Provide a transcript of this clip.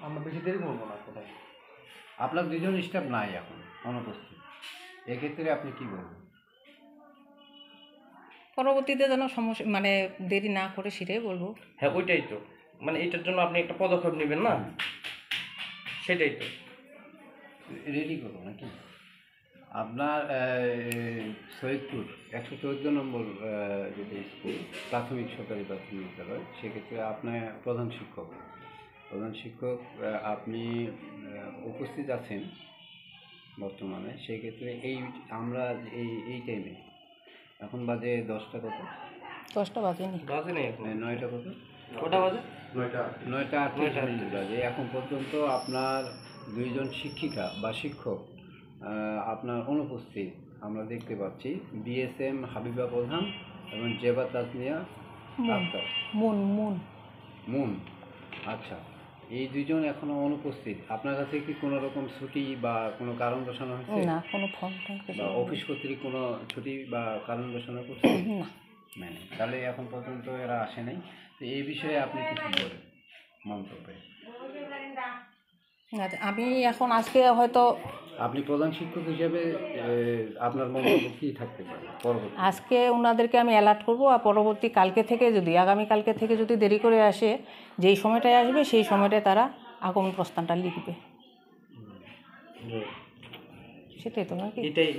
আমরা বেশি দেরি করবো না কোথায়। আপনার দুজন স্টাফ নাই এখন অনুপস্থিত, এক্ষেত্রে আপনি কি বলবেন? পরবর্তীতে যেন সমস্যা মানে দেরি না করে সেটাই বলবো। হ্যাঁ ওইটাই তো, মানে এটার জন্য আপনি একটা পদক্ষেপ নেবেন না, সেটাই তো। রেডি করবো নাকি? আপনার সৈয়দপুর 114 নম্বর যেটা স্কুল প্রাথমিক সরকারি প্রাথমিক বিদ্যালয়, সেক্ষেত্রে আপনার প্রধান শিক্ষক আপনি উপস্থিত আছেন বর্তমানে। সেক্ষেত্রে আমরা এই টাইমে এখন বাজে 10টা কত? 10টা বাজেনি। বাজে নেই এখন। 9টা কত? কটা বাজে? 9টা 38 বাজে। এখন পর্যন্ত আপনার দুইজন শিক্ষিকা বা শিক্ষক আপনার অনুপস্থিত আমরা দেখতে পাচ্ছি। বিএসএম হাবিবা প্রধান এবং জেবা তাজনিয়া আক্তার মুন। আচ্ছা, এই দুইজন এখনো অনুপস্থিত। আপনার কাছে কি কোনো রকম ছুটি বা কোনো কারণ দর্শানো হয়েছে? না, কোনো ফোন বা অফিস কর্তৃক কোনো ছুটি বা কারণ দর্শানো করছে না। মানে তাহলে এখন পর্যন্ত এরা আসে নাই। তো এই বিষয়ে আপনি কিছু বলেন মন্তব্যে। আমি এখন আজকে হয়তো আপনি প্রধান শিক্ষক হিসেবে আপনার মন্তব্য কী থাকতে পারে পরবর্তী? আজকে ওনাদেরকে আমি অ্যালার্ট করব, আর পরবর্তী কালকে থেকে যদি আগামীকালকে থেকে যদি দেরি করে আসে, যেই সময়টায় আসবে সেই সময়টায় তারা আগমন প্রস্থানটা লিখবে, সেটাই তো নাকি? এটাই